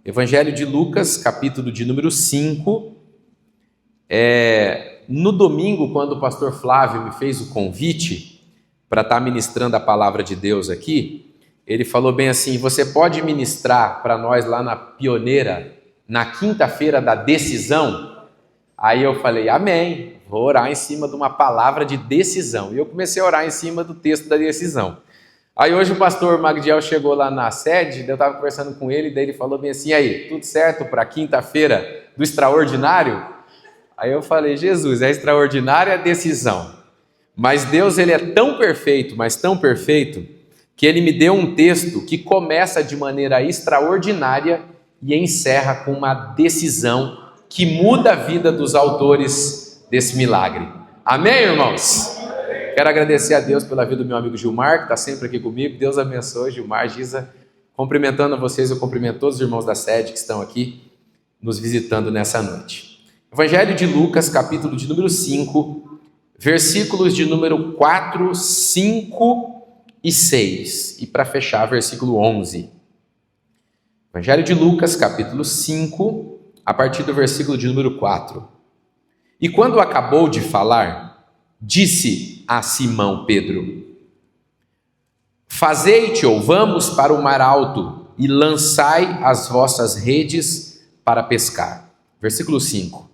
Evangelho de Lucas, capítulo de número 5. No domingo, quando o pastor Flávio me fez o convite para estar ministrando a palavra de Deus aqui, ele falou bem assim: você pode ministrar para nós lá na Pioneira, na quinta-feira da decisão? Aí eu falei, amém, vou orar em cima de uma palavra de decisão. E eu comecei a orar em cima do texto da decisão. Aí hoje o pastor Magdiel chegou lá na sede, eu estava conversando com ele, daí ele falou bem assim: aí, tudo certo para quinta-feira do extraordinário? Aí eu falei, Jesus, é extraordinária a decisão. Mas Deus, ele é tão perfeito, mas tão perfeito, que ele me deu um texto que começa de maneira extraordinária e encerra com uma decisão que muda a vida dos autores desse milagre. Amém, irmãos? Quero agradecer a Deus pela vida do meu amigo Gilmar, que está sempre aqui comigo. Deus abençoe, Gilmar, Giza. Cumprimentando a vocês, eu cumprimento todos os irmãos da sede que estão aqui nos visitando nessa noite. Evangelho de Lucas, capítulo de número 5, versículos de número 4, 5 e 6. E para fechar, versículo 11. Evangelho de Lucas, capítulo 5, a partir do versículo de número 4. E quando acabou de falar, disse a Simão Pedro: fazei-te ou vamos para o mar alto e lançai as vossas redes para pescar. Versículo 5.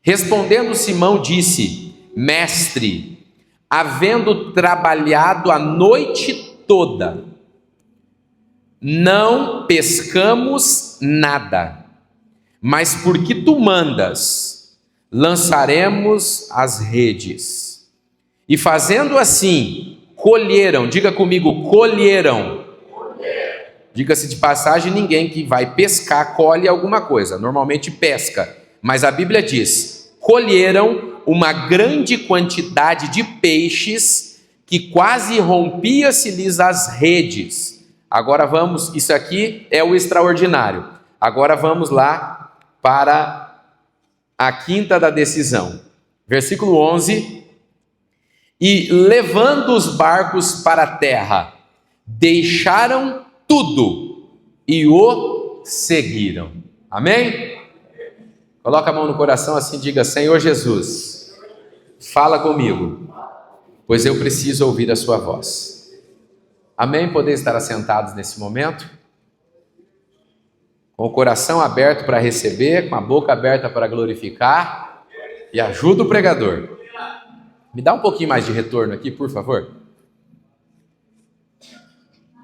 Respondendo Simão disse: mestre, havendo trabalhado a noite toda, não pescamos nada, mas porque tu mandas, lançaremos as redes. E fazendo assim, colheram, diga comigo, colheram. Diga-se de passagem, ninguém que vai pescar colhe alguma coisa, normalmente pesca, mas a Bíblia diz, colheram uma grande quantidade de peixes que quase rompia-se-lhes as redes. Agora vamos, isso aqui é o extraordinário. Agora vamos lá para a quinta da decisão. Versículo 11. E levando os barcos para a terra, deixaram tudo e o seguiram. Amém? Coloca a mão no coração assim, diga: Senhor Jesus, fala comigo, pois eu preciso ouvir a sua voz. Amém? Poder estar assentados nesse momento, com o coração aberto para receber, com a boca aberta para glorificar, e ajuda o pregador. Me dá um pouquinho mais de retorno aqui, por favor.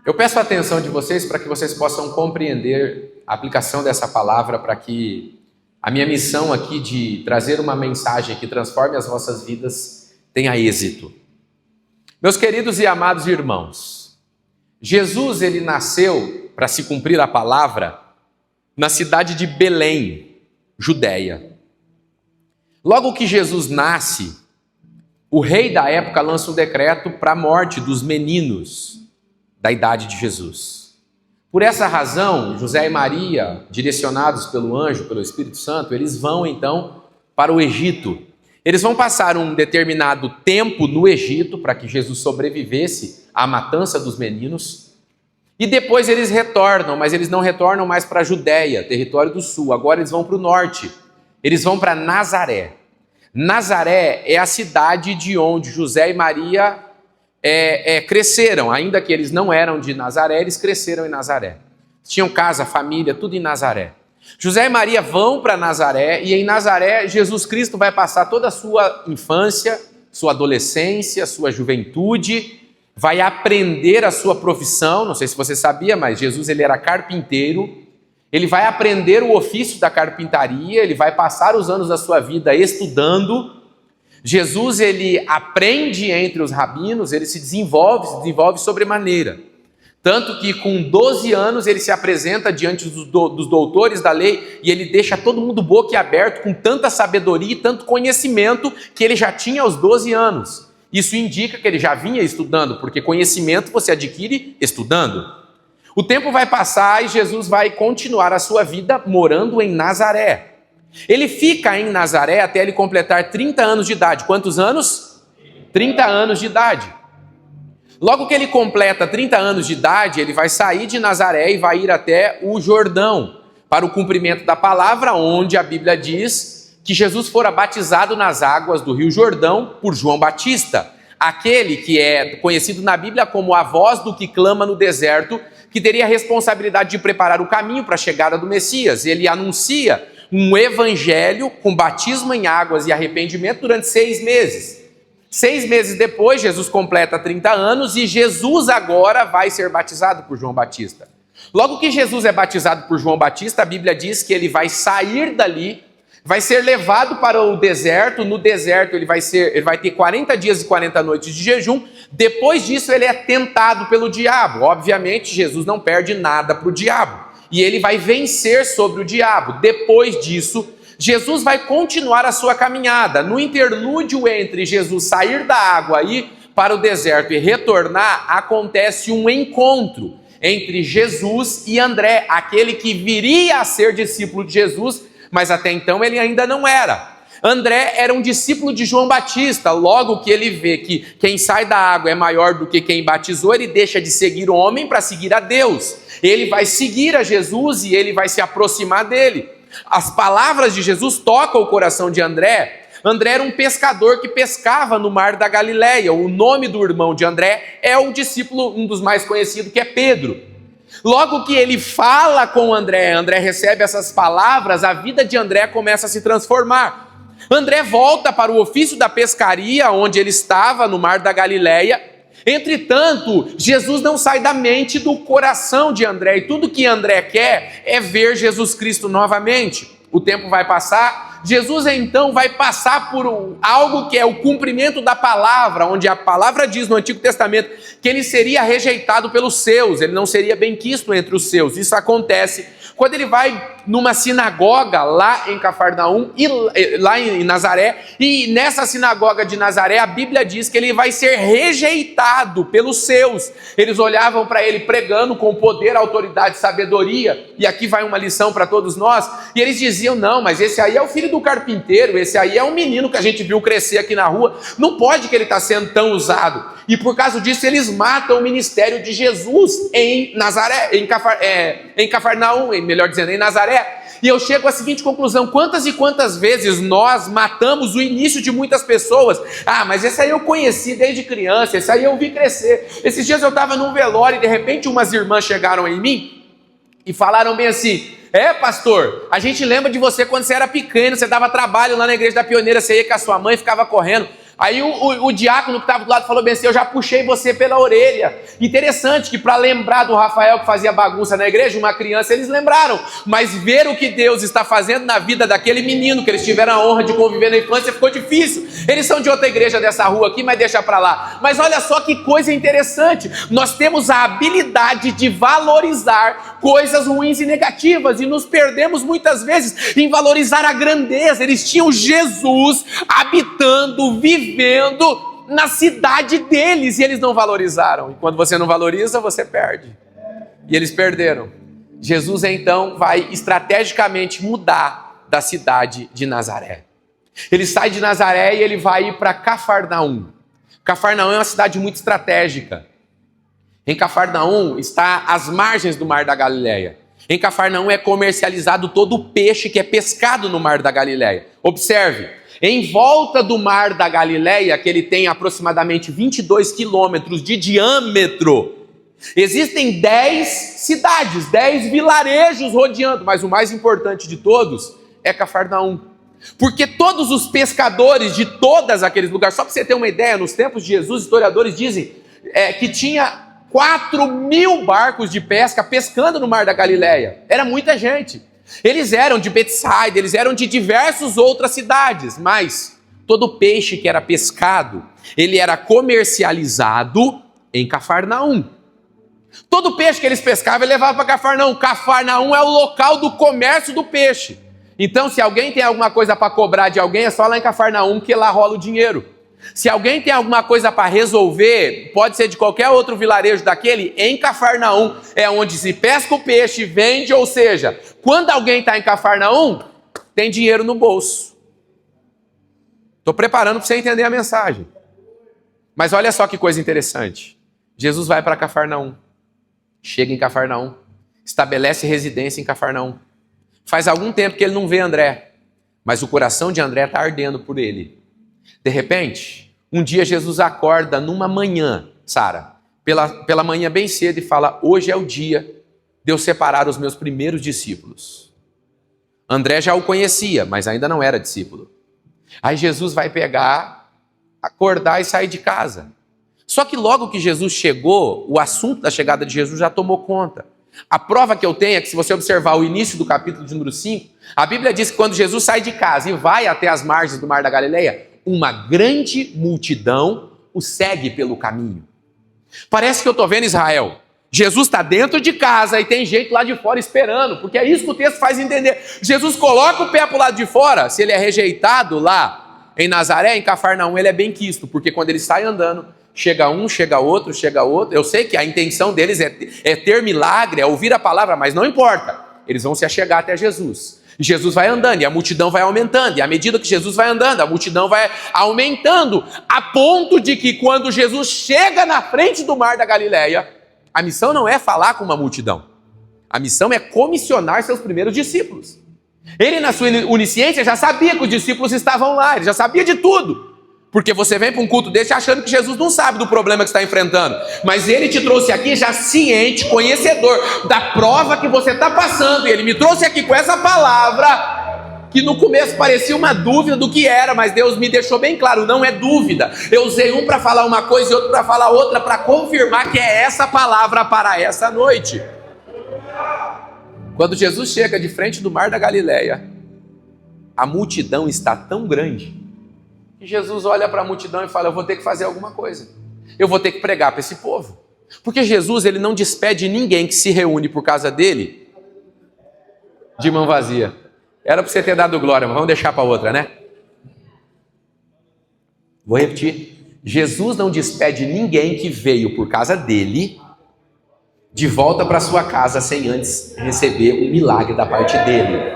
Eu peço a atenção de vocês para que vocês possam compreender a aplicação dessa palavra, para que a minha missão aqui de trazer uma mensagem que transforme as vossas vidas tenha êxito. Meus queridos e amados irmãos, Jesus, ele nasceu, para se cumprir a palavra, na cidade de Belém, Judéia. Logo que Jesus nasce, o rei da época lança um decreto para a morte dos meninos da idade de Jesus. Por essa razão, José e Maria, direcionados pelo anjo, pelo Espírito Santo, eles vão então para o Egito. Eles vão passar um determinado tempo no Egito para que Jesus sobrevivesse à matança dos meninos. E depois eles retornam, mas eles não retornam mais para a Judéia, território do sul. Agora eles vão para o norte. Eles vão para Nazaré. Nazaré é a cidade de onde José e Maria cresceram. Ainda que eles não eram de Nazaré, eles cresceram em Nazaré. Tinham casa, família, tudo em Nazaré. José e Maria vão para Nazaré, e em Nazaré Jesus Cristo vai passar toda a sua infância, sua adolescência, sua juventude, vai aprender a sua profissão. Não sei se você sabia, mas Jesus, ele era carpinteiro. Ele vai aprender o ofício da carpintaria, ele vai passar os anos da sua vida estudando. Jesus, ele aprende entre os rabinos, ele se desenvolve sobremaneira. Tanto que com 12 anos ele se apresenta diante dos doutores da lei e ele deixa todo mundo boquiaberto com tanta sabedoria e tanto conhecimento que ele já tinha aos 12 anos. Isso indica que ele já vinha estudando, porque conhecimento você adquire estudando. O tempo vai passar e Jesus vai continuar a sua vida morando em Nazaré. Ele fica em Nazaré até ele completar 30 anos de idade. Quantos anos? 30 anos de idade. Logo que ele completa 30 anos de idade, ele vai sair de Nazaré e vai ir até o Jordão, para o cumprimento da palavra, onde a Bíblia diz que Jesus fora batizado nas águas do Rio Jordão por João Batista, aquele que é conhecido na Bíblia como a voz do que clama no deserto, que teria a responsabilidade de preparar o caminho para a chegada do Messias. Ele anuncia um evangelho com batismo em águas e arrependimento durante 6 meses. 6 meses depois, Jesus completa 30 anos e Jesus agora vai ser batizado por João Batista. Logo que Jesus é batizado por João Batista, a Bíblia diz que ele vai sair dali, vai ser levado para o deserto. No deserto ele vai ter 40 dias e 40 noites de jejum. Depois disso ele é tentado pelo diabo. Obviamente Jesus não perde nada para o diabo e ele vai vencer sobre o diabo. Depois disso, Jesus vai continuar a sua caminhada. No interlúdio entre Jesus sair da água e ir para o deserto e retornar, acontece um encontro entre Jesus e André, aquele que viria a ser discípulo de Jesus, mas até então ele ainda não era. André era um discípulo de João Batista. Logo que ele vê que quem sai da água é maior do que quem batizou, ele deixa de seguir o homem para seguir a Deus. Ele vai seguir a Jesus e ele vai se aproximar dele. As palavras de Jesus tocam o coração de André. André era um pescador que pescava no mar da Galileia. O nome do irmão de André é o discípulo, um dos mais conhecidos, que é Pedro. Logo que ele fala com André, André recebe essas palavras, a vida de André começa a se transformar. André volta para o ofício da pescaria, onde ele estava, no mar da Galileia. Entretanto, Jesus não sai da mente, do coração de André, e tudo que André quer é ver Jesus Cristo novamente. O tempo vai passar, Jesus então vai passar por algo que é o cumprimento da palavra, onde a palavra diz no Antigo Testamento que ele seria rejeitado pelos seus, ele não seria benquisto entre os seus. Isso acontece quando ele vai numa sinagoga lá em Cafarnaum, lá em Nazaré, e nessa sinagoga de Nazaré a Bíblia diz que ele vai ser rejeitado pelos seus. Eles olhavam para ele pregando com poder, autoridade, sabedoria, e aqui vai uma lição para todos nós, e eles diziam: não, mas esse aí é o filho do carpinteiro, esse aí é um menino que a gente viu crescer aqui na rua, não pode que ele está sendo tão usado. E por causa disso eles matam o ministério de Jesus em Nazaré, em Cafarnaum, melhor dizendo, em Nazaré. E eu chego à seguinte conclusão: quantas e quantas vezes nós matamos o início de muitas pessoas? Ah, mas esse aí eu conheci desde criança, esse aí eu vi crescer. Esses dias eu estava num velório e de repente umas irmãs chegaram em mim e falaram bem assim: é, pastor, a gente lembra de você quando você era pequeno, você dava trabalho lá na igreja da Pioneira, você ia com a sua mãe e ficava correndo. Aí o diácono que estava do lado falou bem assim: eu já puxei você pela orelha. Interessante que para lembrar do Rafael que fazia bagunça na igreja, uma criança, eles lembraram. Mas ver o que Deus está fazendo na vida daquele menino, que eles tiveram a honra de conviver na infância, ficou difícil. Eles são de outra igreja dessa rua aqui, mas deixa para lá. Mas olha só que coisa interessante. Nós temos a habilidade de valorizar coisas ruins e negativas, e nos perdemos muitas vezes em valorizar a grandeza. Eles tinham Jesus habitando, vivendo na cidade deles, e eles não valorizaram. E quando você não valoriza, você perde. E eles perderam. Jesus então vai estrategicamente mudar da cidade de Nazaré. Ele sai de Nazaré e ele vai ir para Cafarnaum. Cafarnaum é uma cidade muito estratégica. Em Cafarnaum está às margens do mar da Galileia. Em Cafarnaum é comercializado todo o peixe que é pescado no mar da Galileia. Observe, em volta do mar da Galileia, que ele tem aproximadamente 22 quilômetros de diâmetro, existem 10 cidades, 10 vilarejos rodeando, mas o mais importante de todos é Cafarnaum. Porque todos os pescadores de todos aqueles lugares, só para você ter uma ideia, nos tempos de Jesus, historiadores dizem que tinha 4.000 barcos de pesca pescando no mar da Galileia. Era muita gente. Eles eram de Betsaida, eles eram de diversas outras cidades, mas todo peixe que era pescado, ele era comercializado em Cafarnaum. Todo peixe que eles pescavam, ele levava para Cafarnaum. Cafarnaum é o local do comércio do peixe. Então, se alguém tem alguma coisa para cobrar de alguém, é só lá em Cafarnaum que lá rola o dinheiro. Se alguém tem alguma coisa para resolver, pode ser de qualquer outro vilarejo daquele, em Cafarnaum é onde se pesca o peixe, vende, ou seja, quando alguém está em Cafarnaum, tem dinheiro no bolso. Estou preparando para você entender a mensagem. Mas olha só que coisa interessante. Jesus vai para Cafarnaum, chega em Cafarnaum, estabelece residência em Cafarnaum. Faz algum tempo que ele não vê André, mas o coração de André está ardendo por ele. De repente, um dia Jesus acorda numa manhã, Sara, pela manhã bem cedo e fala: hoje é o dia de eu separar os meus primeiros discípulos. André já o conhecia, mas ainda não era discípulo. Aí Jesus vai pegar, acordar e sair de casa. Só que logo que Jesus chegou, o assunto da chegada de Jesus já tomou conta. A prova que eu tenho é que, se você observar o início do capítulo de número 5, a Bíblia diz que quando Jesus sai de casa e vai até as margens do Mar da Galileia, uma grande multidão o segue pelo caminho. Parece que eu estou vendo Israel. Jesus está dentro de casa e tem gente lá de fora esperando, porque é isso que o texto faz entender. Jesus coloca o pé para o lado de fora. Se ele é rejeitado lá em Nazaré, em Cafarnaum, ele é bem quisto, porque quando ele sai andando, chega um, chega outro, chega outro. Eu sei que a intenção deles é ter milagre, é ouvir a palavra, mas não importa. Eles vão se achegar até Jesus. E Jesus vai andando e a multidão vai aumentando. E à medida que Jesus vai andando, a multidão vai aumentando, a ponto de que quando Jesus chega na frente do Mar da Galileia, a missão não é falar com uma multidão. A missão é comissionar seus primeiros discípulos. Ele, na sua onisciência, já sabia que os discípulos estavam lá. Ele já sabia de tudo. Porque você vem para um culto desse achando que Jesus não sabe do problema que está enfrentando. Mas ele te trouxe aqui já ciente, conhecedor da prova que você está passando. E ele me trouxe aqui com essa palavra, que no começo parecia uma dúvida do que era, mas Deus me deixou bem claro, não é dúvida. Eu usei um para falar uma coisa e outro para falar outra, para confirmar que é essa palavra para essa noite. Quando Jesus chega de frente do Mar da Galileia, a multidão está tão grande, e Jesus olha para a multidão e fala: eu vou ter que fazer alguma coisa. Eu vou ter que pregar para esse povo. Porque Jesus, ele não despede ninguém que se reúne por causa dele de mão vazia. Era para você ter dado glória, mas vamos deixar para outra, né? Vou repetir. Jesus não despede ninguém que veio por causa dele de volta para sua casa sem antes receber um milagre da parte dele.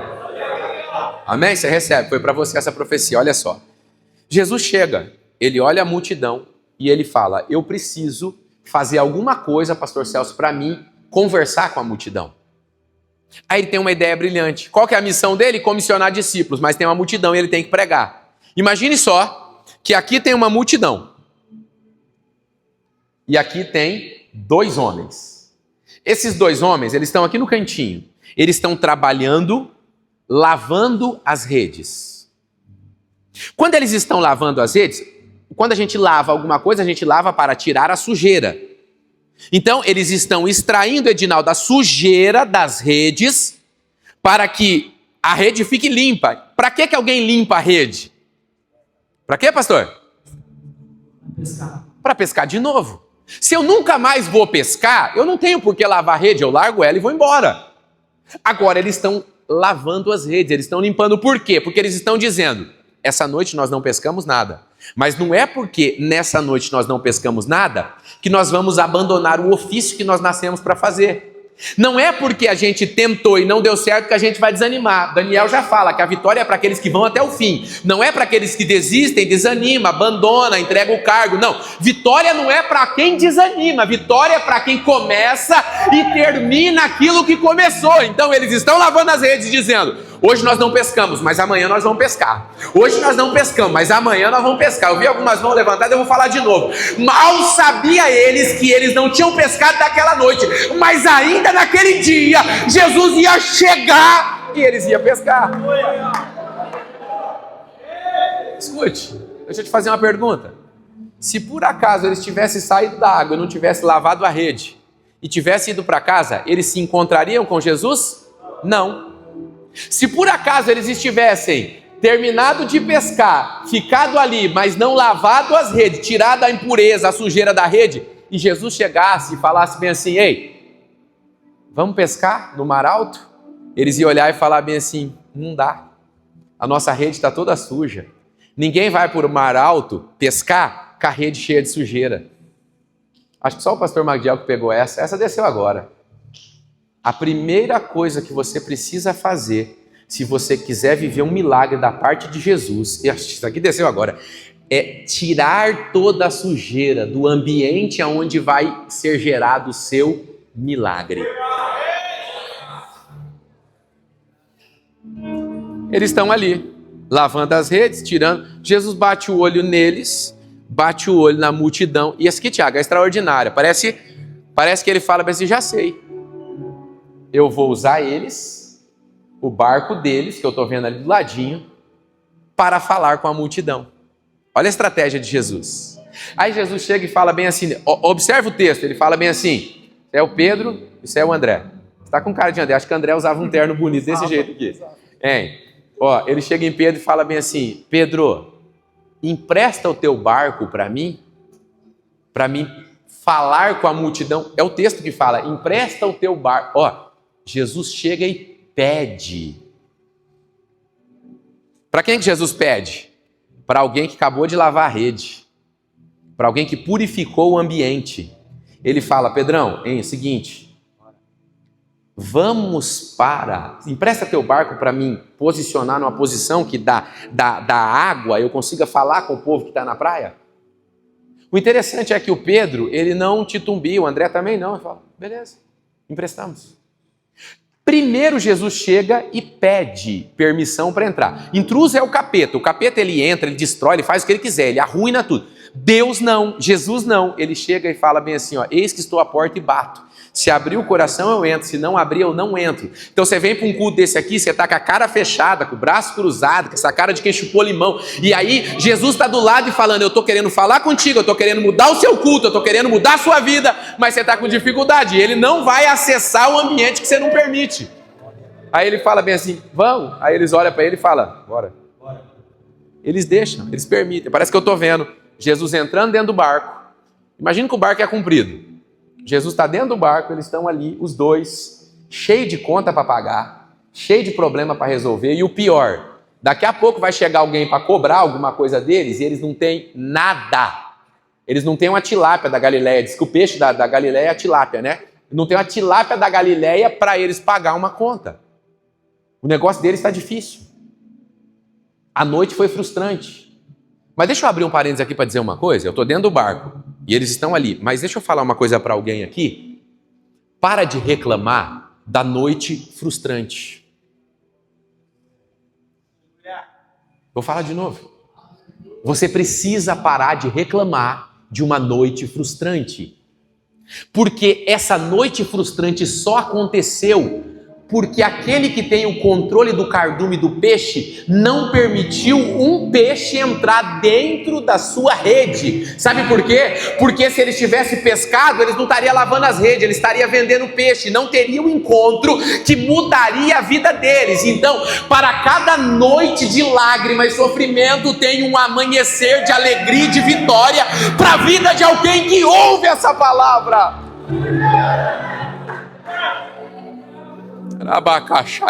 Amém? Você recebe. Foi para você essa profecia. Olha só. Jesus chega, ele olha a multidão e ele fala: eu preciso fazer alguma coisa, pastor Celso, para mim conversar com a multidão. Aí ele tem uma ideia brilhante. Qual que é a missão dele? Comissionar discípulos, mas tem uma multidão e ele tem que pregar. Imagine só que aqui tem uma multidão e aqui tem 2 homens. Esses 2 homens, eles estão aqui no cantinho. Eles estão trabalhando, lavando as redes. Quando eles estão lavando as redes, quando a gente lava alguma coisa, a gente lava para tirar a sujeira. Então, eles estão extraindo, Edinaldo, a sujeira das redes para que a rede fique limpa. Para que alguém limpa a rede? Para quê, pastor? Para pescar de novo. Se eu nunca mais vou pescar, eu não tenho por que lavar a rede, eu largo ela e vou embora. Agora, eles estão lavando as redes, eles estão limpando. Por quê? Porque eles estão dizendo: essa noite nós não pescamos nada. Mas não é porque nessa noite nós não pescamos nada que nós vamos abandonar o ofício que nós nascemos para fazer. Não é porque a gente tentou e não deu certo que a gente vai desanimar. Daniel já fala que a vitória é para aqueles que vão até o fim. Não é para aqueles que desistem, desanima, abandona, entrega o cargo. Não. Vitória não é para quem desanima. Vitória é para quem começa e termina aquilo que começou. Então eles estão lavando as redes dizendo: hoje nós não pescamos, mas amanhã nós vamos pescar. Hoje nós não pescamos, mas amanhã nós vamos pescar. Eu vi algumas mãos levantadas, eu vou falar de novo. Mal sabia eles que eles não tinham pescado naquela noite, mas ainda naquele dia, Jesus ia chegar e eles iam pescar. Escute, deixa eu te fazer uma pergunta. Se por acaso eles tivessem saído da água e não tivessem lavado a rede e tivessem ido para casa, eles se encontrariam com Jesus? Não. Se por acaso eles estivessem terminado de pescar, ficado ali, mas não lavado as redes, tirado a impureza, a sujeira da rede, e Jesus chegasse e falasse bem assim: ei, vamos pescar no mar alto? Eles iam olhar e falar bem assim: não dá, a nossa rede está toda suja. Ninguém vai para o mar alto pescar com a rede cheia de sujeira. Acho que só o pastor Magdiel que pegou essa desceu agora. A primeira coisa que você precisa fazer, se você quiser viver um milagre da parte de Jesus, e isso aqui desceu agora, é tirar toda a sujeira do ambiente onde vai ser gerado o seu milagre. Eles estão ali, lavando as redes, tirando. Jesus bate o olho neles, bate o olho na multidão. E esse aqui, Tiago, é extraordinário. Parece que ele fala assim, já sei. Eu vou usar eles, o barco deles, que eu estou vendo ali do ladinho, para falar com a multidão. Olha a estratégia de Jesus. Aí Jesus chega e fala bem assim, observa o texto, ele fala bem assim, isso é o Pedro, isso é o André. Você está com cara de André, acho que o André usava um terno bonito desse jeito aqui. Ele chega em Pedro e fala bem assim, Pedro, empresta o teu barco para mim falar com a multidão. É o texto que fala, empresta o teu barco. Jesus chega e pede. Para quem que Jesus pede? Para alguém que acabou de lavar a rede. Para alguém que purificou o ambiente. Ele fala, Pedrão, é o seguinte, empresta teu barco para mim posicionar numa posição que da água eu consiga falar com o povo que está na praia. O interessante é que o Pedro, ele não titubeia, o André também não, ele fala, beleza, emprestamos. Primeiro Jesus chega e pede permissão para entrar. Intruso é o capeta ele entra, ele destrói, ele faz o que ele quiser, ele arruina tudo. Deus não, Jesus não, ele chega e fala bem assim, eis que estou à porta e bato. Se abrir o coração eu entro, se não abrir eu não entro. Então você vem para um culto desse aqui, você está com a cara fechada, com o braço cruzado, com essa cara de quem chupou limão. E aí Jesus está do lado e falando, eu estou querendo falar contigo, eu estou querendo mudar o seu culto, eu estou querendo mudar a sua vida, mas você está com dificuldade. E ele não vai acessar o ambiente que você não permite. Aí ele fala bem assim, vamos. Aí eles olham para ele e falam, bora. Eles deixam, eles permitem. Parece que eu estou vendo Jesus entrando dentro do barco. Imagina que o barco é comprido. Jesus está dentro do barco, eles estão ali, os dois, cheio de conta para pagar, cheio de problema para resolver, e o pior, daqui a pouco vai chegar alguém para cobrar alguma coisa deles, e eles não têm nada. Eles não têm uma tilápia da Galileia, diz que o peixe da Galileia é a tilápia, né? Não tem uma tilápia da Galileia para eles pagar uma conta. O negócio deles está difícil. A noite foi frustrante. Mas deixa eu abrir um parênteses aqui para dizer uma coisa, eu estou dentro do barco, e eles estão ali. Mas deixa eu falar uma coisa para alguém aqui. Para de reclamar da noite frustrante. Vou falar de novo. Você precisa parar de reclamar de uma noite frustrante. Porque essa noite frustrante só aconteceu porque aquele que tem o controle do cardume do peixe não permitiu um peixe entrar dentro da sua rede. Sabe por quê? Porque se eles tivessem pescado, eles não estariam lavando as redes, eles estariam vendendo peixe, não teria um encontro que mudaria a vida deles. Então, para cada noite de lágrima e sofrimento, tem um amanhecer de alegria e de vitória para a vida de alguém que ouve essa palavra.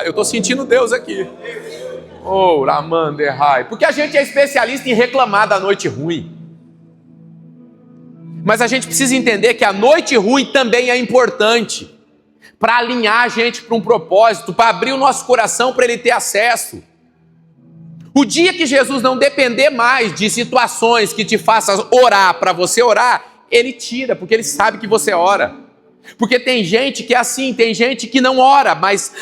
Eu estou sentindo Deus aqui. Porque a gente é especialista em reclamar da noite ruim. Mas a gente precisa entender que a noite ruim também é importante para alinhar a gente para um propósito, para abrir o nosso coração para ele ter acesso. O dia que Jesus não depender mais de situações que te façam orar para você orar, ele tira, porque ele sabe que você ora. Porque tem gente que é assim, tem gente que não ora, mas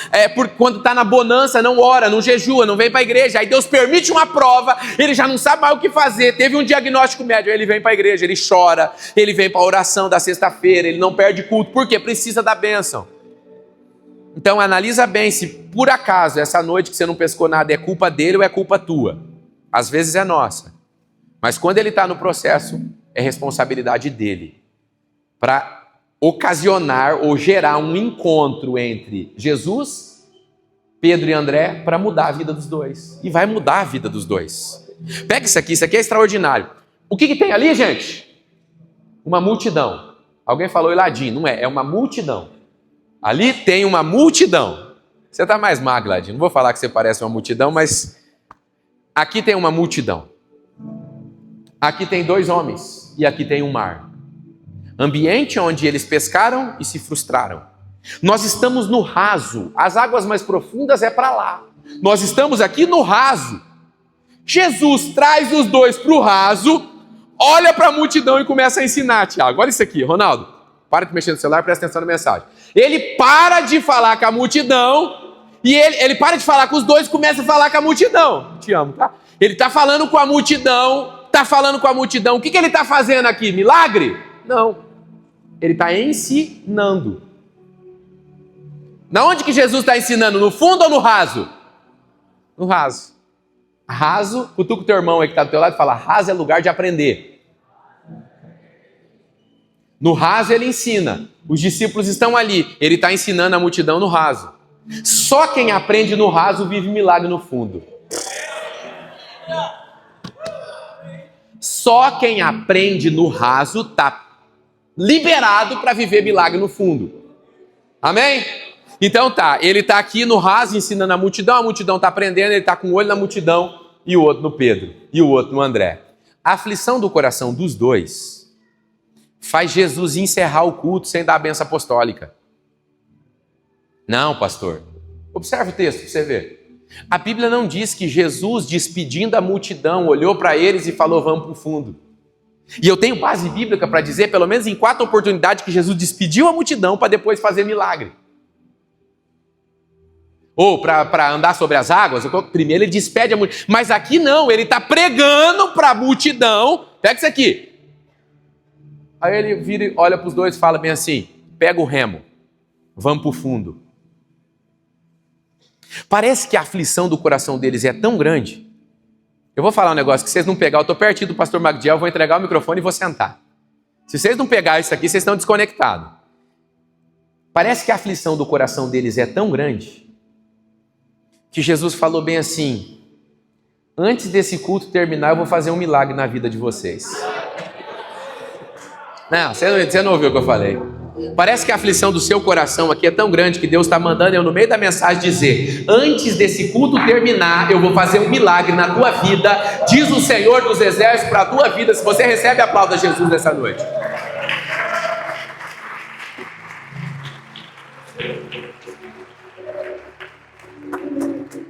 quando está na bonança não ora, não jejua, não vem para a igreja. Aí Deus permite uma prova, ele já não sabe mais o que fazer, teve um diagnóstico médio, aí ele vem para a igreja, ele chora, ele vem para a oração da sexta-feira, ele não perde culto, porque precisa da bênção. Então analisa bem se por acaso essa noite que você não pescou nada é culpa dele ou é culpa tua. Às vezes é nossa, mas quando ele está no processo, é responsabilidade dele, para ocasionar ou gerar um encontro entre Jesus, Pedro e André, para mudar a vida dos dois. E vai mudar a vida dos dois. Pega isso aqui é extraordinário. O que tem ali, gente? Uma multidão. Alguém falou Iladinho, não é? É uma multidão. Ali tem uma multidão. Você está mais magro, Iladinho. Não vou falar que você parece uma multidão, mas aqui tem uma multidão. Aqui tem dois homens e aqui tem um mar. Ambiente onde eles pescaram e se frustraram. Nós estamos no raso, as águas mais profundas é para lá. Nós estamos aqui no raso. Jesus traz os dois para o raso, olha para a multidão e começa a ensinar, Tiago. Olha isso aqui, Ronaldo. Para de mexer no celular, presta atenção na mensagem. Ele para de falar com a multidão E ele para de falar com os dois e começa a falar com a multidão. Te amo, tá? Ele está falando com a multidão, O que ele está fazendo aqui? Milagre? Não. Ele está ensinando. Na onde que Jesus está ensinando? No fundo ou no raso? No raso. Raso, cutuca o teu irmão aí que está do teu lado e fala, raso é lugar de aprender. No raso ele ensina. Os discípulos estão ali. Ele está ensinando a multidão no raso. Só quem aprende no raso vive milagre no fundo. Só quem aprende no raso está liberado para viver milagre no fundo. Amém? Então tá, ele está aqui no raso ensinando a multidão está aprendendo, ele está com um olho na multidão e o outro no Pedro, e o outro no André. A aflição do coração dos dois faz Jesus encerrar o culto sem dar a benção apostólica. Não, pastor. Observe o texto para você ver. A Bíblia não diz que Jesus, despedindo a multidão, olhou para eles e falou, vamos para o fundo. E eu tenho base bíblica para dizer, pelo menos em 4 oportunidades, que Jesus despediu a multidão para depois fazer milagre. Ou para andar sobre as águas, primeiro ele despede a multidão. Mas aqui não, ele está pregando para a multidão. Pega isso aqui. Aí ele vira, olha para os dois e fala bem assim, pega o remo, vamos para o fundo. Parece que a aflição do coração deles é tão grande. Eu vou falar um negócio que vocês não pegar, eu estou pertinho do pastor Magdiel, eu vou entregar o microfone e vou sentar. Se vocês não pegarem isso aqui, vocês estão desconectados. Parece que a aflição do coração deles é tão grande que Jesus falou bem assim, antes desse culto terminar, eu vou fazer um milagre na vida de vocês. Não, você não ouviu o que eu falei. Parece que a aflição do seu coração aqui é tão grande que Deus está mandando eu no meio da mensagem dizer, antes desse culto terminar, eu vou fazer um milagre na tua vida, diz o Senhor dos Exércitos para a tua vida. Se você recebe, aplauda Jesus nessa noite.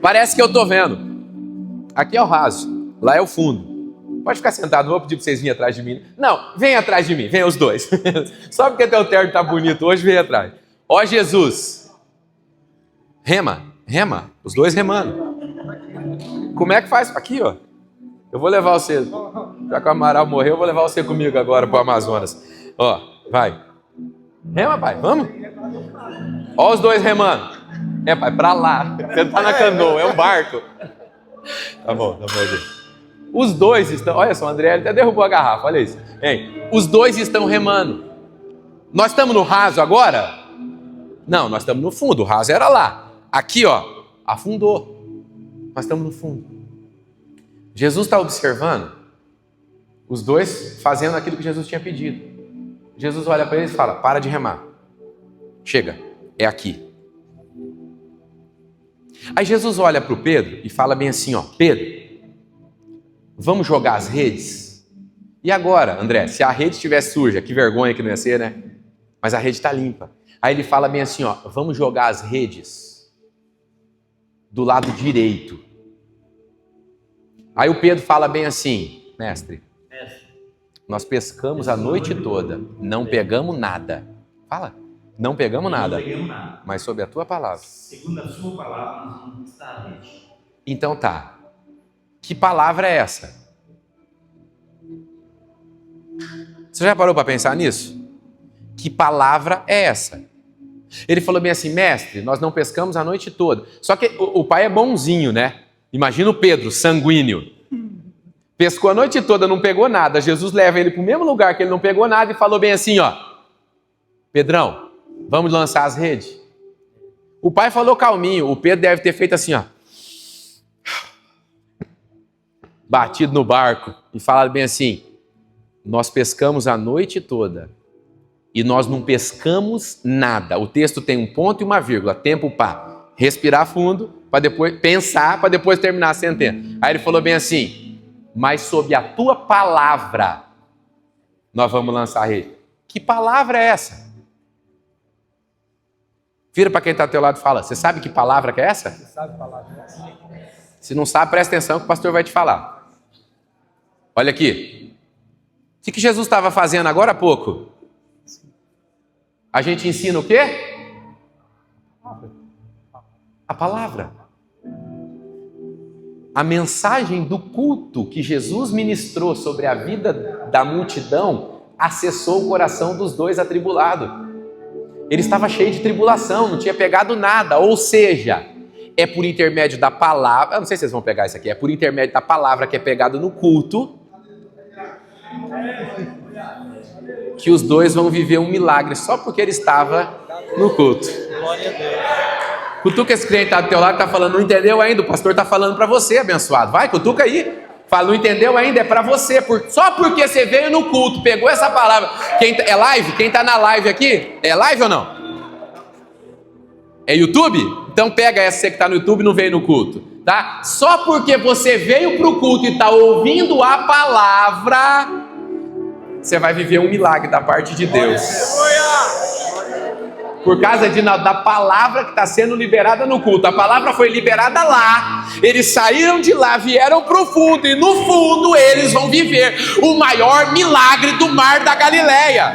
Parece que eu estou vendo. Aqui é o raso, lá é o fundo. Pode ficar sentado, não vou pedir para vocês virem atrás de mim. Não, vem atrás de mim, vem os dois. Só porque teu terno está bonito hoje, vem atrás. Ó Jesus. Rema, os dois remando. Como é que faz? Aqui, ó. Eu vou levar você. Já que o Amaral morreu, eu vou levar você comigo agora para o Amazonas. Ó, vai. Rema, pai, vamos? Ó os dois remando. É, pai, para lá. Você não tá na canoa, é um barco. Tá bom, gente. Os dois estão... Olha só, o André até derrubou a garrafa, olha isso. Hein? Os dois estão remando. Nós estamos no raso agora? Não, nós estamos no fundo. O raso era lá. Aqui, ó, afundou. Nós estamos no fundo. Jesus está observando os dois fazendo aquilo que Jesus tinha pedido. Jesus olha para eles e fala, para de remar. Chega, é aqui. Aí Jesus olha para o Pedro e fala bem assim, ó, Pedro, vamos jogar as redes? E agora, André, se a rede estivesse suja, que vergonha que não ia ser, né? Mas a rede está limpa. Aí ele fala bem assim, ó, vamos jogar as redes do lado direito. Aí o Pedro fala bem assim, mestre, nós pescamos a noite toda, não pegamos nada. Fala, não pegamos nada. Mas sob a tua palavra. Segundo a sua palavra, nós vamos estar a rede. Então tá. Que palavra é essa? Você já parou para pensar nisso? Que palavra é essa? Ele falou bem assim, mestre, nós não pescamos a noite toda. Só que o pai é bonzinho, né? Imagina o Pedro, sanguíneo. Pescou a noite toda, não pegou nada. Jesus leva ele para o mesmo lugar que ele não pegou nada e falou bem assim, ó. Pedrão, vamos lançar as redes? O pai falou calminho, o Pedro deve ter feito assim, ó. Batido no barco e falado bem assim, nós pescamos a noite toda e nós não pescamos nada. O texto tem um ponto e uma vírgula, tempo para respirar fundo, para depois pensar, para depois terminar a sentença. Aí ele falou bem assim, mas sob a tua palavra nós vamos lançar a rede. Que palavra é essa? Vira para quem está ao teu lado e fala, você sabe que palavra que é essa? Você sabe que palavra é essa? Se não sabe, presta atenção que o pastor vai te falar. Olha aqui. O que Jesus estava fazendo agora há pouco? A gente ensina o quê? A palavra. A mensagem do culto que Jesus ministrou sobre a vida da multidão acessou o coração dos dois atribulados. Ele estava cheio de tribulação, não tinha pegado nada, ou seja, é por intermédio da palavra, eu não sei se vocês vão pegar isso aqui, é por intermédio da palavra que é pegado no culto, que os dois vão viver um milagre, só porque ele estava no culto. Glória a Deus. Cutuca esse cliente que está do teu lado, está falando, não entendeu ainda, o pastor está falando para você, abençoado. Vai, cutuca aí. Fala, não entendeu ainda, é para você. Só porque você veio no culto, pegou essa palavra. É live? Quem está na live aqui? É live ou não? É YouTube? Então pega essa que está no YouTube e não veio no culto. Tá? Só porque você veio para o culto e está ouvindo a palavra, você vai viver um milagre da parte de Deus. Por causa da palavra que está sendo liberada no culto. A palavra foi liberada lá, eles saíram de lá, vieram para o fundo, e no fundo eles vão viver o maior milagre do mar da Galileia.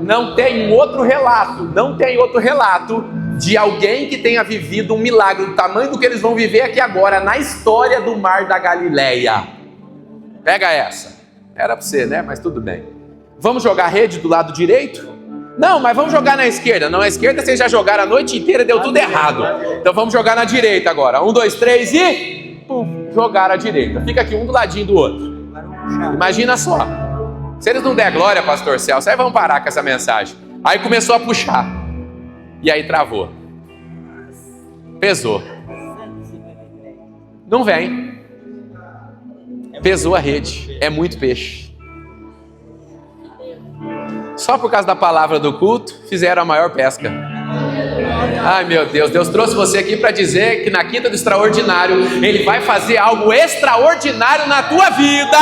Não tem outro relato de alguém que tenha vivido um milagre do tamanho do que eles vão viver aqui agora, na história do mar da Galileia. Pega essa. Era para você, né? Mas tudo bem. Vamos jogar rede do lado direito? Não, mas vamos jogar na esquerda. Não, na esquerda vocês já jogaram a noite inteira, deu tudo errado. Então vamos jogar na direita agora. 1, 2, 3 e... Pum, jogaram a direita. Fica aqui um do ladinho do outro. Imagina só. Se eles não der glória, pastor Celso, aí vamos parar com essa mensagem. Aí começou a puxar. E aí travou. Pesou. Não vem. Pesou a rede. É muito peixe. Só por causa da palavra do culto, fizeram a maior pesca. Ai meu Deus, Deus trouxe você aqui para dizer que na quinta do extraordinário, Ele vai fazer algo extraordinário na tua vida.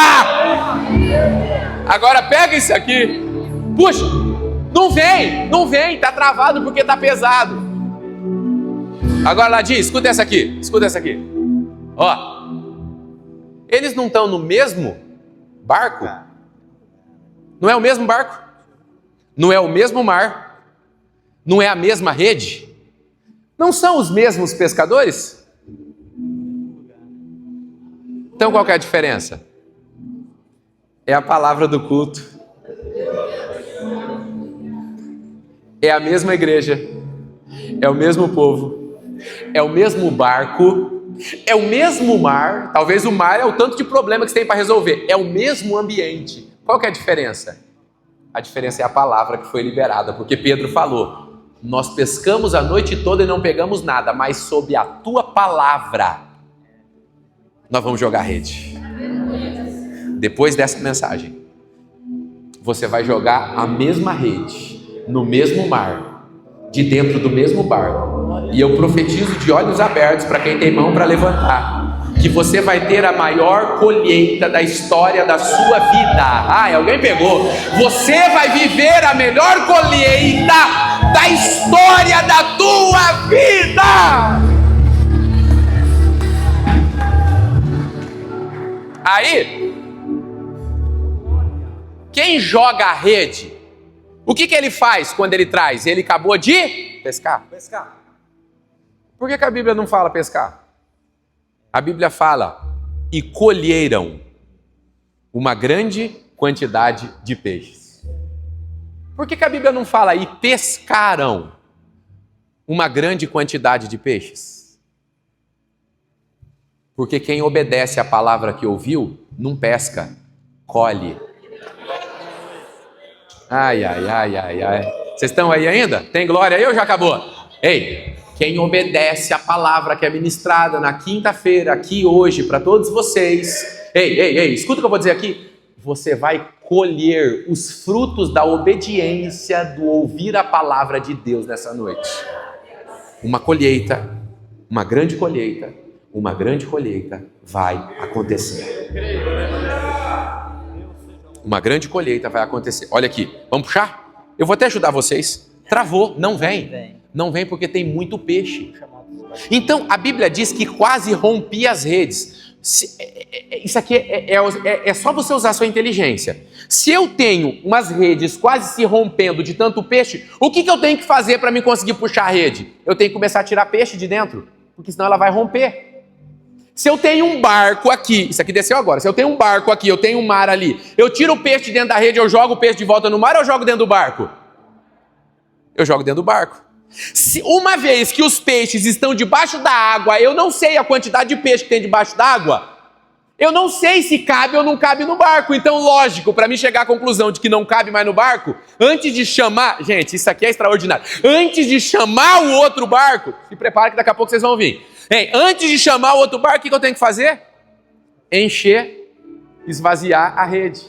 Agora pega isso aqui, puxa, não vem, tá travado porque tá pesado. Agora Ladim, escuta essa aqui. Ó, eles não estão no mesmo barco? Não é o mesmo barco? Não é o mesmo mar? Não é a mesma rede? Não são os mesmos pescadores? Então qual que é a diferença? É a palavra do culto. É a mesma igreja. É o mesmo povo. É o mesmo barco. É o mesmo mar. Talvez o mar é o tanto de problema que você tem para resolver. É o mesmo ambiente. Qual que é a diferença? A diferença é a palavra que foi liberada, porque Pedro falou, nós pescamos a noite toda e não pegamos nada, mas sob a tua palavra, nós vamos jogar rede. Depois dessa mensagem, você vai jogar a mesma rede, no mesmo mar, de dentro do mesmo barco, e eu profetizo de olhos abertos para quem tem mão para levantar, que você vai ter a maior colheita da história da sua vida. Ah, alguém pegou. Você vai viver a melhor colheita da história da tua vida. Aí, quem joga a rede, o que ele faz quando ele traz? Ele acabou de pescar. Por que a Bíblia não fala pescar? A Bíblia fala, e colheram uma grande quantidade de peixes. Por que a Bíblia não fala, e pescaram uma grande quantidade de peixes? Porque quem obedece à palavra que ouviu, não pesca, colhe. Ai. Vocês estão aí ainda? Tem glória aí ou já acabou? Ei! Quem obedece a palavra que é ministrada na quinta-feira, aqui hoje, para todos vocês. Ei, escuta o que eu vou dizer aqui. Você vai colher os frutos da obediência, do ouvir a palavra de Deus nessa noite. Uma colheita, uma grande colheita vai acontecer. Uma grande colheita vai acontecer. Olha aqui, vamos puxar? Eu vou até ajudar vocês. Travou, não vem. Não vem porque tem muito peixe. Então a Bíblia diz que quase rompia as redes. Isso aqui é só você usar a sua inteligência. Se eu tenho umas redes quase se rompendo de tanto peixe, o que eu tenho que fazer para me conseguir puxar a rede? Eu tenho que começar a tirar peixe de dentro, porque senão ela vai romper. Se eu tenho um barco aqui, isso aqui desceu agora, se eu tenho um barco aqui, eu tenho um mar ali, eu tiro o peixe de dentro da rede, eu jogo o peixe de volta no mar ou eu jogo dentro do barco? Eu jogo dentro do barco. Se uma vez que os peixes estão debaixo da água, eu não sei a quantidade de peixe que tem debaixo da água, eu não sei se cabe ou não cabe no barco. Então, lógico, para mim chegar à conclusão de que não cabe mais no barco, antes de chamar... Gente, isso aqui é extraordinário. Antes de chamar o outro barco, se prepara que daqui a pouco vocês vão vir. Antes de chamar o outro barco, o que eu tenho que fazer? Encher, esvaziar a rede.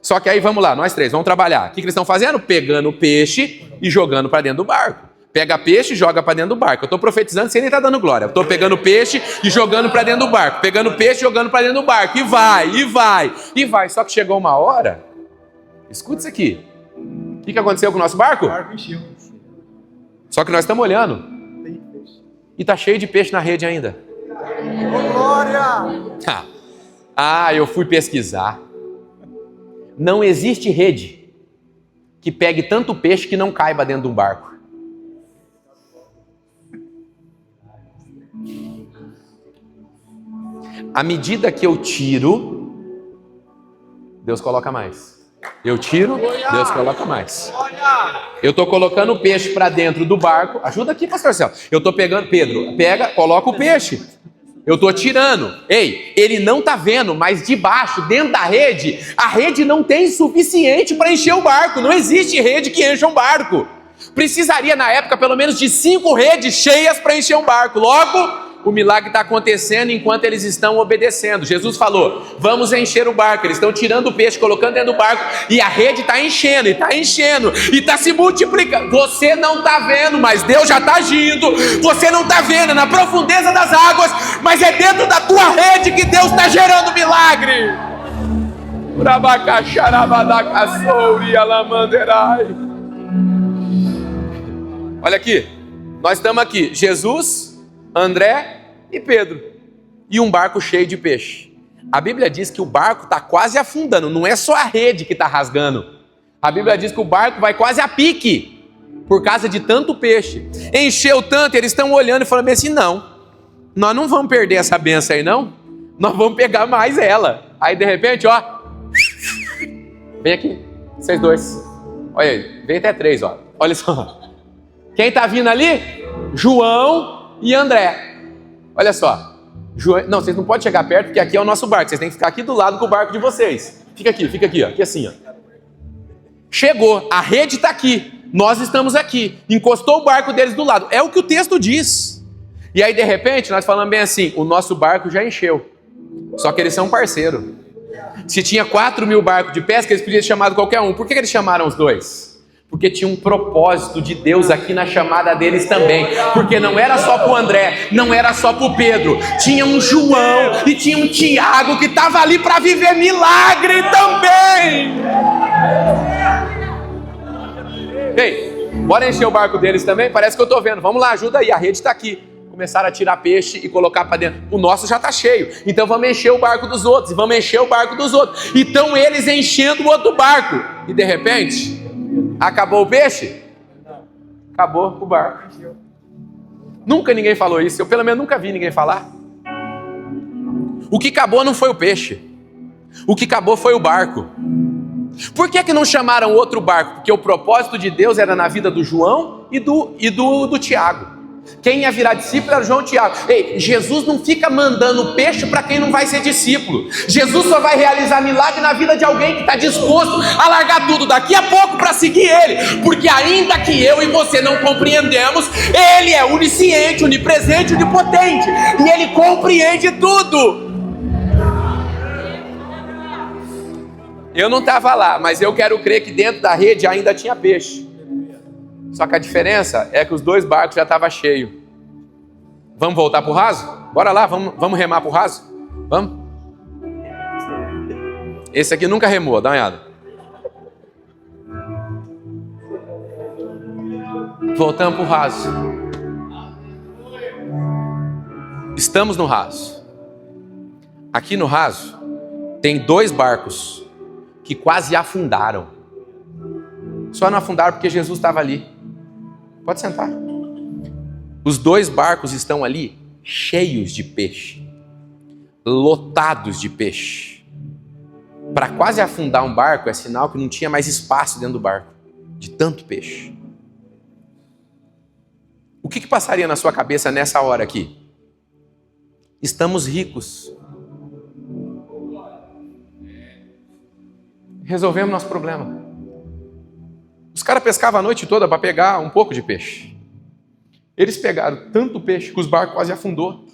Só que aí, vamos lá, nós três, vamos trabalhar. O que eles estão fazendo? Pegando o peixe e jogando para dentro do barco. Pega peixe e joga para dentro do barco. Eu estou profetizando sem nem estar dando glória. Eu estou pegando peixe e jogando para dentro do barco. Pegando peixe e jogando para dentro do barco. E vai, e vai, e vai. Só que chegou uma hora... Escuta isso aqui. O que aconteceu com o nosso barco? O barco encheu. Só que nós estamos olhando. E está cheio de peixe na rede ainda. Glória! Eu fui pesquisar. Não existe rede que pegue tanto peixe que não caiba dentro de um barco. À medida que eu tiro, Deus coloca mais. Eu tiro, Deus coloca mais. Eu estou colocando o peixe para dentro do barco. Ajuda aqui, pastor Céu. Eu estou pegando, Pedro, pega, coloca o peixe. Eu estou tirando. Ele não está vendo, mas debaixo, dentro da rede, a rede não tem suficiente para encher o barco. Não existe rede que encha um barco. Precisaria, na época, pelo menos de 5 redes cheias para encher um barco. Logo, o milagre está acontecendo enquanto eles estão obedecendo. Jesus falou, vamos encher o barco. Eles estão tirando o peixe, colocando dentro do barco, e a rede está enchendo, e está se multiplicando. Você não está vendo, mas Deus já está agindo. Você não está vendo na profundeza das águas, mas é dentro da tua rede que Deus está gerando milagre. Olha aqui, nós estamos aqui, Jesus, André e Pedro, e um barco cheio de peixe. A Bíblia diz que o barco está quase afundando, não é só a rede que está rasgando. A Bíblia diz que o barco vai quase a pique, por causa de tanto peixe. Encheu tanto, eles estão olhando e falando assim, não, nós não vamos perder essa benção aí não, nós vamos pegar mais ela. Aí de repente, ó, vem aqui, vocês dois, olha aí, vem até 3, ó, olha só. Quem está vindo ali? João e André. Olha só. Não, vocês não podem chegar perto, porque aqui é o nosso barco. Vocês têm que ficar aqui do lado com o barco de vocês. Fica aqui, ó. Aqui assim, ó. Chegou, a rede está aqui. Nós estamos aqui. Encostou o barco deles do lado. É o que o texto diz. E aí, de repente, nós falamos bem assim, o nosso barco já encheu. Só que eles são parceiros. Se tinha 4.000 barcos de pesca, eles podiam ter chamado qualquer um. Por que eles chamaram os dois? Porque tinha um propósito de Deus aqui na chamada deles também. Porque não era só para o André, não era só para o Pedro. Tinha um João e tinha um Tiago que estava ali para viver milagre também. Bora encher o barco deles também? Parece que eu estou vendo. Vamos lá, ajuda aí, a rede está aqui. Começaram a tirar peixe e colocar para dentro. O nosso já está cheio. Então vamos encher o barco dos outros. E vamos encher o barco dos outros. Então eles enchendo o outro barco. E de repente... acabou o peixe? Acabou o barco. Nunca ninguém falou isso. Eu pelo menos nunca vi ninguém falar. O que acabou não foi o peixe. O que acabou foi o barco. Por que não chamaram outro barco? Porque o propósito de Deus era na vida do João e do Tiago. Quem ia virar discípulo era o João e o Tiago. Jesus não fica mandando peixe para quem não vai ser discípulo. Jesus só vai realizar milagre na vida de alguém que está disposto a largar tudo daqui a pouco para seguir Ele. Porque ainda que eu e você não compreendemos, Ele é onisciente, onipresente, onipotente. E Ele compreende tudo. Eu não estava lá, mas eu quero crer que dentro da rede ainda tinha peixe. Só que a diferença é que os 2 barcos já estavam cheios. Vamos voltar para o raso? Bora lá, vamos remar para o raso? Vamos? Esse aqui nunca remou, dá uma olhada. Voltamos para o raso. Estamos no raso. Aqui no raso, tem 2 barcos que quase afundaram. Só não afundaram porque Jesus estava ali. Pode sentar. Os 2 barcos estão ali cheios de peixe, lotados de peixe. Para quase afundar um barco é sinal que não tinha mais espaço dentro do barco, de tanto peixe. O que passaria na sua cabeça nessa hora aqui? Estamos ricos. Resolvemos nosso problema. Os caras pescavam a noite toda para pegar um pouco de peixe. Eles pegaram tanto peixe que os barcos quase afundou.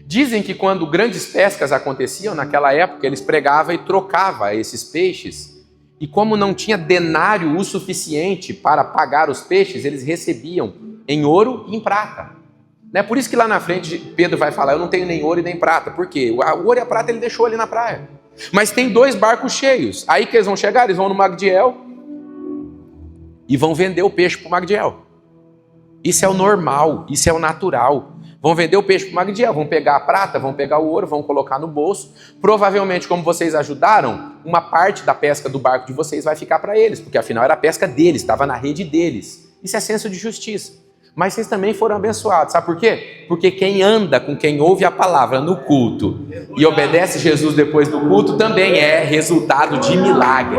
Dizem que quando grandes pescas aconteciam, naquela época, eles pregavam e trocavam esses peixes. E como não tinha denário o suficiente para pagar os peixes, eles recebiam em ouro e em prata. É por isso que lá na frente Pedro vai falar, eu não tenho nem ouro e nem prata. Por quê? O ouro e a prata ele deixou ali na praia. Mas tem 2 barcos cheios. Aí que eles vão chegar, eles vão no Magdiel e vão vender o peixe para o Magdiel. Isso é o normal, isso é o natural. Vão vender o peixe para o Magdiel, vão pegar a prata, vão pegar o ouro, vão colocar no bolso. Provavelmente, como vocês ajudaram, uma parte da pesca do barco de vocês vai ficar para eles, porque afinal era a pesca deles, estava na rede deles. Isso é senso de justiça. Mas vocês também foram abençoados. Sabe por quê? Porque quem anda com quem ouve a palavra no culto e obedece Jesus depois do culto também é resultado de milagre.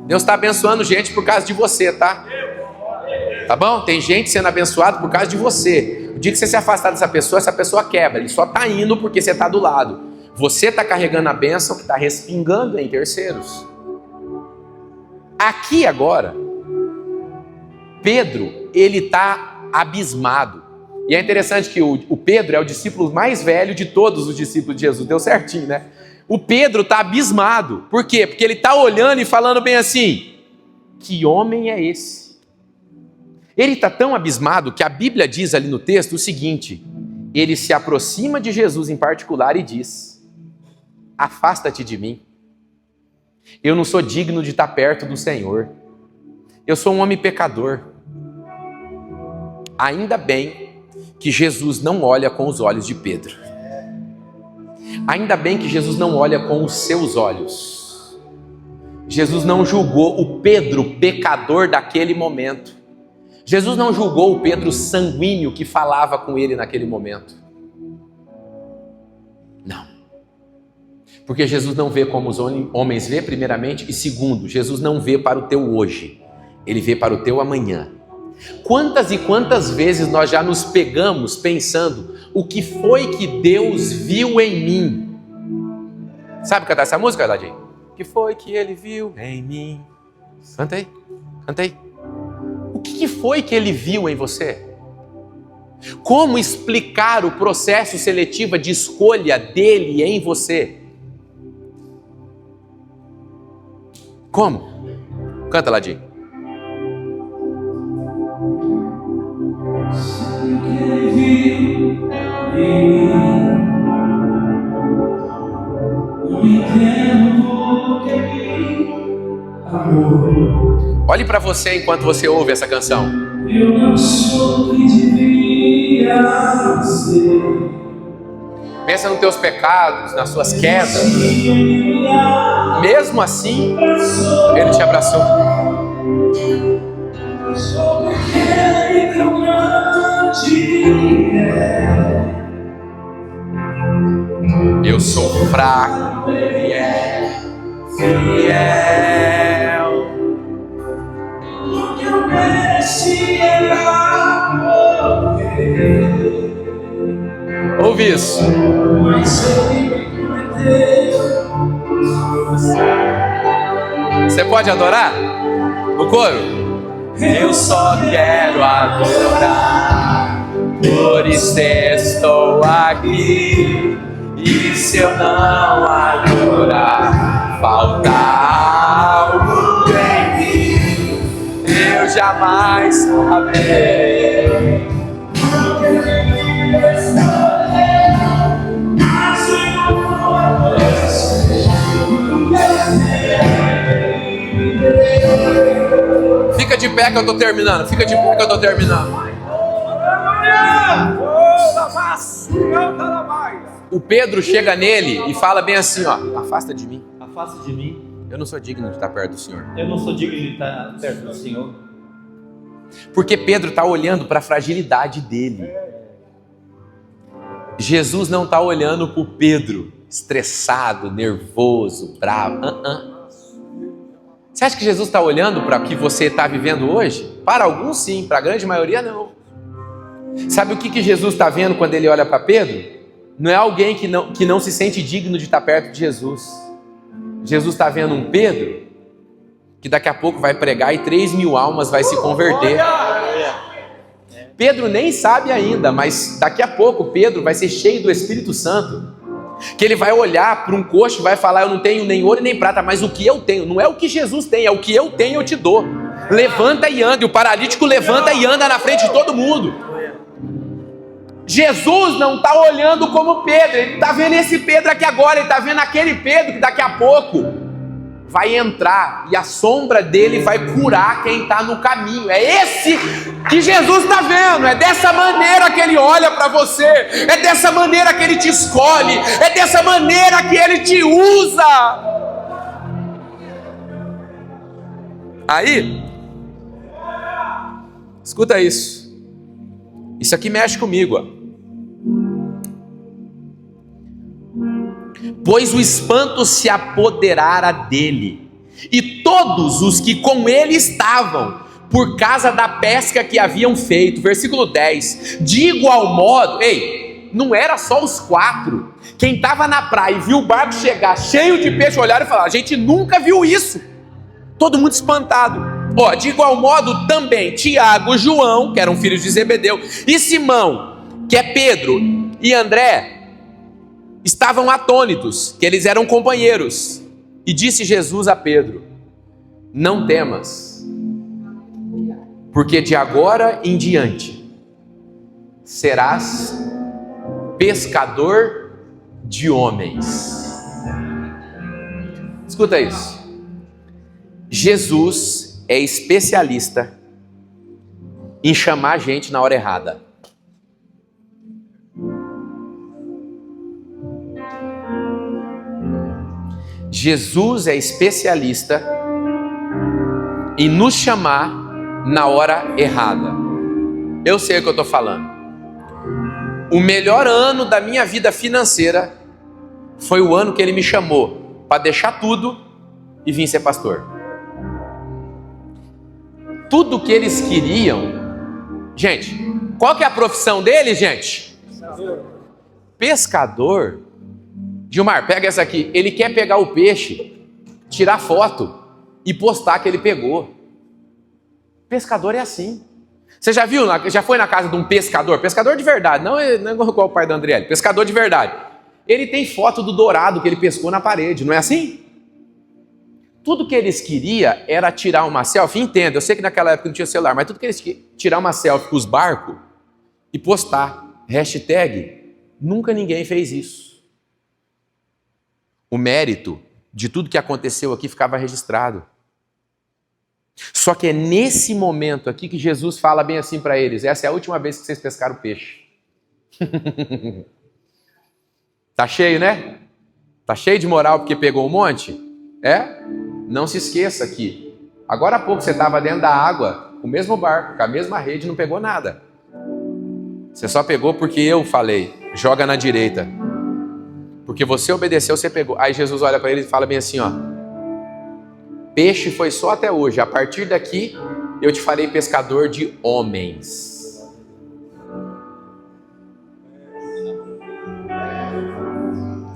Deus está abençoando gente por causa de você, tá? Tá bom? Tem gente sendo abençoada por causa de você. O dia que você se afastar dessa pessoa, essa pessoa quebra. Ele só está indo porque você está do lado. Você está carregando a bênção que está respingando em terceiros. Aqui agora, Pedro, ele está abismado. E é interessante que o Pedro é o discípulo mais velho de todos os discípulos de Jesus. Deu certinho, né? O Pedro está abismado. Por quê? Porque ele está olhando e falando bem assim, que homem é esse? Ele está tão abismado que a Bíblia diz ali no texto o seguinte, ele se aproxima de Jesus em particular e diz, afasta-te de mim. Eu não sou digno de estar perto do Senhor. Eu sou um homem pecador. Ainda bem que Jesus não olha com os olhos de Pedro. Ainda bem que Jesus não olha com os seus olhos. Jesus não julgou o Pedro pecador daquele momento. Jesus não julgou o Pedro sanguíneo que falava com ele naquele momento. Não. Porque Jesus não vê como os homens vê, primeiramente, e segundo, Jesus não vê para o teu hoje. Ele vê para o teu amanhã. Quantas e quantas vezes nós já nos pegamos pensando o que foi que Deus viu em mim? Sabe cantar essa música, Dadinho? O que foi que Ele viu em mim? Canta aí, canta aí. O que foi que Ele viu em você? Como explicar o processo seletivo de escolha dele em você? Como? Canta, Ladinho. Olhe para você enquanto você ouve essa canção. Eu não sou quem devia ser. Pensa nos teus pecados, nas suas quedas. Mesmo assim, Ele te abraçou. Sou aquele que eu Eu sou fraco, Ele é fiel. O que eu mereci era morrer. Ouve isso. Mas Ele me prometeu. Você pode adorar? No coro? Eu só quero adorar, por isso estou aqui. E se eu não adorar, falta algo em mim, eu jamais saberei. Fica de pé que eu tô terminando. Fica de pé que eu tô terminando. O Pedro chega nele e fala bem assim, ó: afasta de mim. Afasta de mim. Eu não sou digno de estar perto do Senhor. Eu não sou digno de estar perto do Senhor. Porque Pedro está olhando para a fragilidade dele. Jesus não está olhando para o Pedro estressado, nervoso, bravo. Você acha que Jesus está olhando para o que você está vivendo hoje? Para alguns sim, para a grande maioria não. Sabe o que Jesus está vendo quando ele olha para Pedro? Não é alguém que não se sente digno de estar perto de Jesus. Jesus está vendo um Pedro que daqui a pouco vai pregar e 3.000 almas vai se converter. Pedro nem sabe ainda, mas daqui a pouco Pedro vai ser cheio do Espírito Santo, que ele vai olhar para um coxo e vai falar: eu não tenho nem ouro nem prata, mas o que eu tenho, não é o que Jesus tem, é o que eu tenho eu te dou. Levanta e anda. E o paralítico levanta e anda na frente de todo mundo. Jesus não está olhando como Pedro, ele está vendo esse Pedro aqui agora, ele está vendo aquele Pedro que daqui a pouco vai entrar e a sombra dele vai curar quem está no caminho. É esse que Jesus está vendo, é dessa maneira que ele olha para você, é dessa maneira que ele te escolhe, é dessa maneira que ele te usa. Aí, escuta isso. Isso aqui mexe comigo, ó. Pois o espanto se apoderara dele, e todos os que com ele estavam, por causa da pesca que haviam feito. Versículo 10. De igual modo, não era só os 4. Quem estava na praia e viu o barco chegar cheio de peixe, olharam e falaram: a gente nunca viu isso. Todo mundo espantado. De igual modo também Tiago, João, que eram filhos de Zebedeu, e Simão, que é Pedro, e André, estavam atônitos, que eles eram companheiros. E disse Jesus a Pedro: não temas, porque de agora em diante serás pescador de homens. Escuta isso. Jesus é especialista em chamar a gente na hora errada. Jesus é especialista em nos chamar na hora errada. Eu sei o que eu estou falando. O melhor ano da minha vida financeira foi o ano que ele me chamou para deixar tudo e vir ser pastor. Tudo que eles queriam. Gente, qual que é a profissão deles, gente? Pescador. Gilmar, pega essa aqui. Ele quer pegar o peixe, tirar foto e postar que ele pegou. Pescador é assim. Você já viu, já foi na casa de um pescador? Pescador de verdade, não é igual o pai da Andriele. Pescador de verdade. Ele tem foto do dourado que ele pescou na parede, não é assim? Tudo que eles queriam era tirar uma selfie. Entenda, eu sei que naquela época não tinha celular, mas tudo que eles queriam tirar uma selfie com os barcos e postar. Hashtag, nunca ninguém fez isso. O mérito de tudo que aconteceu aqui ficava registrado. Só que é nesse momento aqui que Jesus fala bem assim para eles: essa é a última vez que vocês pescaram peixe. Tá cheio, né? Tá cheio de moral porque pegou um monte? Não se esqueça que agora há pouco você estava dentro da água, com o mesmo barco, com a mesma rede, não pegou nada. Você só pegou porque eu falei: joga na direita. Porque você obedeceu, você pegou. Aí Jesus olha para ele e fala bem assim, peixe foi só até hoje. A partir daqui, eu te farei pescador de homens.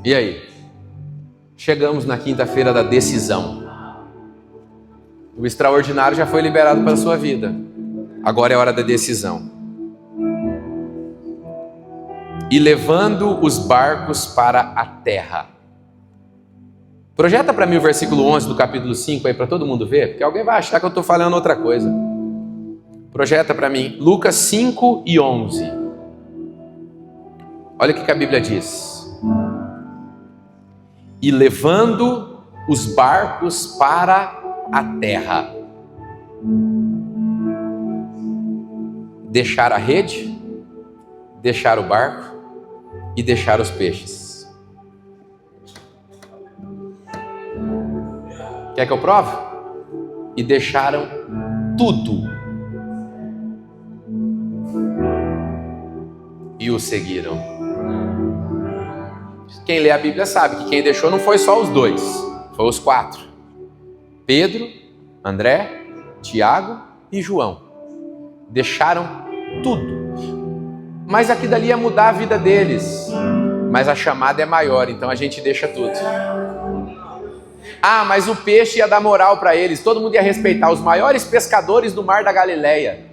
E aí? Chegamos na quinta-feira da decisão. O extraordinário já foi liberado para a sua vida. Agora é hora da decisão. E levando os barcos para a terra. Projeta para mim o versículo 11 do capítulo 5 aí para todo mundo ver, porque alguém vai achar que eu estou falando outra coisa. Projeta para mim, Lucas 5 e 11. Olha o que a Bíblia diz. E levando os barcos para a terra. Deixar a rede, deixaram o barco e deixaram os peixes. Quer que eu prove? E deixaram tudo e o seguiram. Quem lê a Bíblia sabe que quem deixou não foi só os dois, foi os 4: Pedro, André, Tiago e João. Deixaram tudo. Mas aqui dali ia mudar a vida deles. Mas a chamada é maior, então a gente deixa tudo. Ah, mas o peixe ia dar moral para eles, todo mundo ia respeitar os maiores pescadores do mar da Galileia.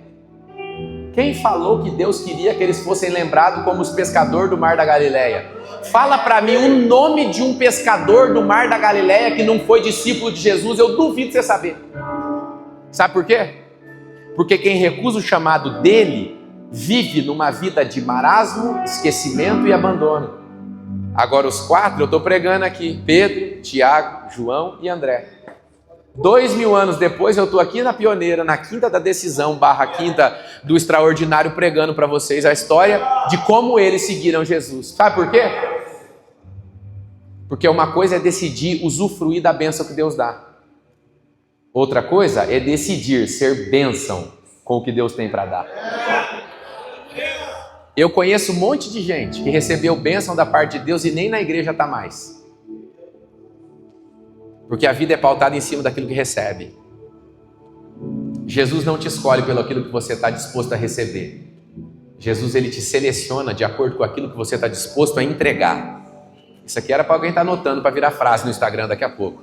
Quem falou que Deus queria que eles fossem lembrados como os pescadores do mar da Galileia? Fala para mim o nome de um pescador do mar da Galileia que não foi discípulo de Jesus, eu duvido você saber. Sabe por quê? Porque quem recusa o chamado dele vive numa vida de marasmo, esquecimento e abandono. Agora os 4 eu estou pregando aqui: Pedro, Tiago, João e André. 2000 anos depois eu estou aqui na Pioneira, na quinta da decisão / quinta do extraordinário, pregando para vocês a história de como eles seguiram Jesus. Sabe por quê? Porque uma coisa é decidir usufruir da bênção que Deus dá. Outra coisa é decidir ser bênção com o que Deus tem para dar. Eu conheço um monte de gente que recebeu bênção da parte de Deus e nem na igreja está mais. Porque a vida é pautada em cima daquilo que recebe. Jesus não te escolhe pelo aquilo que você está disposto a receber. Jesus, ele te seleciona de acordo com aquilo que você está disposto a entregar. Isso aqui era para alguém estar anotando para virar frase no Instagram daqui a pouco.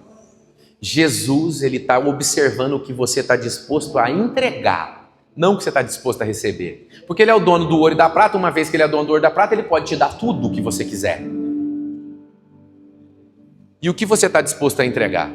Jesus, ele está observando o que você está disposto a entregar, não o que você está disposto a receber. Porque ele é o dono do ouro e da prata. Uma vez que ele é dono do ouro e da prata, ele pode te dar tudo o que você quiser. E o que você está disposto a entregar?